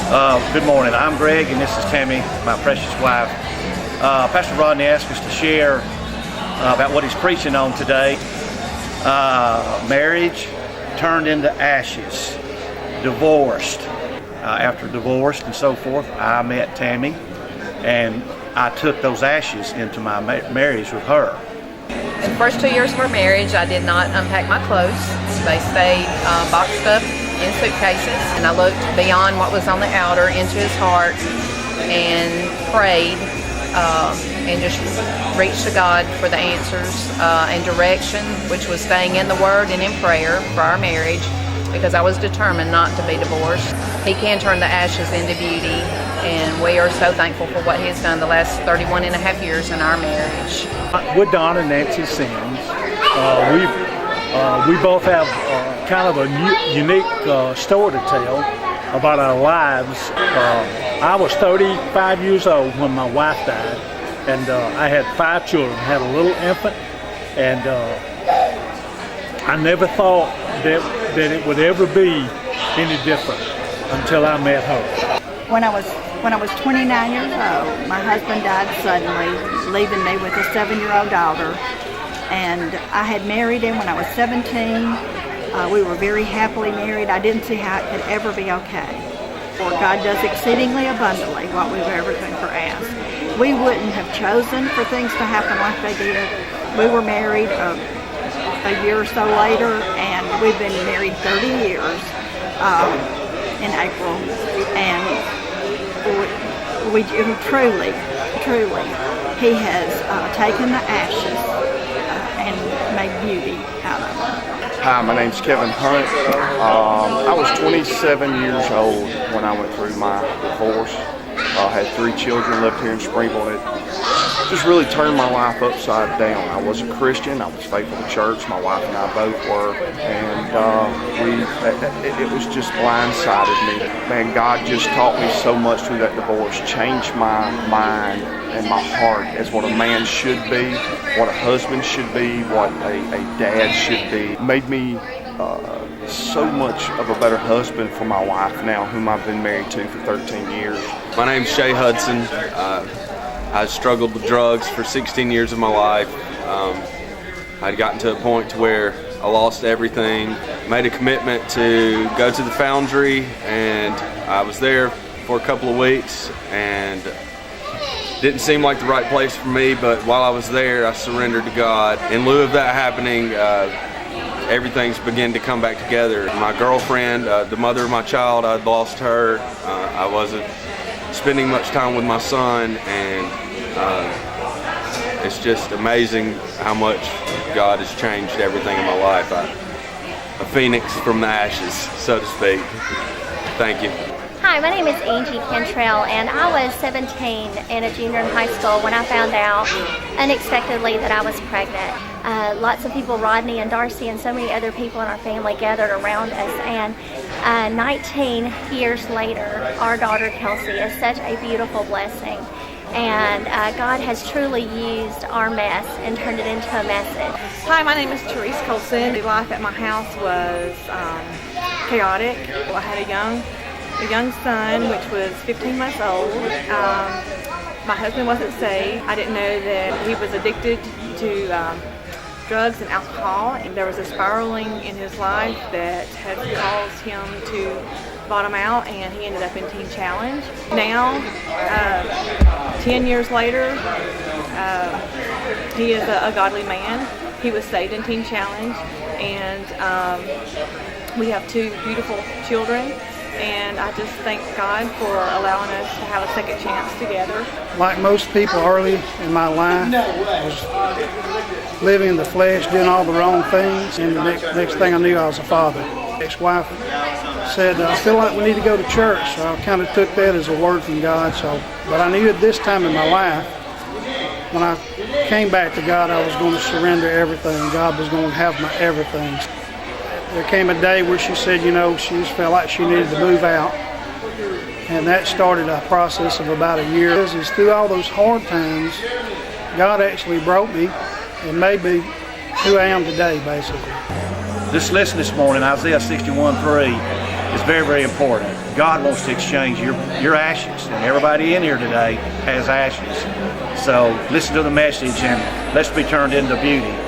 Good morning. I'm Greg, and this is Tammy, my precious wife. Pastor Rodney asked us to share about what he's preaching on today. Marriage turned into ashes, divorced. After divorced and so forth, I met Tammy, and I took those ashes into my marriage with her. The first 2 years of our marriage, I did not unpack my clothes. They stayed boxed up in suitcases, and I looked beyond what was on the outer into his heart and prayed and just reached to God for the answers and direction, which was staying in the Word and in prayer for our marriage, because I was determined not to be divorced. He can turn the ashes into beauty, and we are so thankful for what He's done the last 31 and a half years in our marriage. We're Don and Nancy Sims. We both have kind of a unique story to tell about our lives. I was 35 years old when my wife died, and I had 5 children. I had a little infant, and I never thought that it would ever be any different until I met her. When I was 29 years old, my husband died suddenly, leaving me with a 7-year-old daughter. And I had married him when I was 17. We were very happily married. I didn't see how it could ever be okay. For God does exceedingly abundantly what we've ever think or asked. We wouldn't have chosen for things to happen like they did. We were married a year or so later, and we've been married 30 years in April. And we truly, He has taken the ashes and made beauty out of them. Hi, my name's Kevin Hunt. I was 27 years old when I went through my divorce. I had 3 children, lived here in Springville. It just really turned my life upside down. I was a Christian. I was faithful to church. My wife and I both were. And it was just blindsided me. Man, God just taught me so much through that divorce, changed my mind and my heart as what a man should be, what a husband should be, what a dad should be. Made me so much of a better husband for my wife now, whom I've been married to for 13 years. My name's Shay Hudson. I struggled with drugs for 16 years of my life. I'd gotten to a point to where I lost everything. Made a commitment to go to the Foundry, and I was there for a couple of weeks, and didn't seem like the right place for me, but while I was there, I surrendered to God. In lieu of that happening, everything's begun to come back together. My girlfriend, the mother of my child, I'd lost her. I wasn't spending much time with my son, and it's just amazing how much God has changed everything in my life. A phoenix from the ashes, so to speak. Thank you. Hi, my name is Angie Cantrell, and I was 17 and a junior in high school when I found out unexpectedly that I was pregnant. Lots of people, Rodney and Darcy and so many other people in our family gathered around us, and 19 years later, our daughter Kelsey is such a beautiful blessing. And God has truly used our mess and turned it into a message. Hi, my name is Therese Colson. Life at my house was chaotic. I had a young son, which was 15 months old. My husband wasn't saved. I didn't know that he was addicted to drugs and alcohol, and there was a spiraling in his life that had caused him to bottom out, and he ended up in Teen Challenge. Now, 10 years later, he is a godly man. He was saved in Teen Challenge, and we have 2 beautiful children. And I just thank God for allowing us to have a second chance together. Like most people early in my life, I was living in the flesh, doing all the wrong things, and the next thing I knew, I was a father. Ex-wife said, I feel like we need to go to church. So I kind of took that as a word from God. But I knew at this time in my life, when I came back to God, I was going to surrender everything. God was going to have my everything. There came a day where she said, she just felt like she needed to move out. And that started a process of about a year. It's through all those hard times, God actually broke me and made me who I am today, basically. Just listen this morning, Isaiah 61:3. is very, very important. God wants to exchange your ashes, and everybody in here today has ashes. So listen to the message and let's be turned into beauty.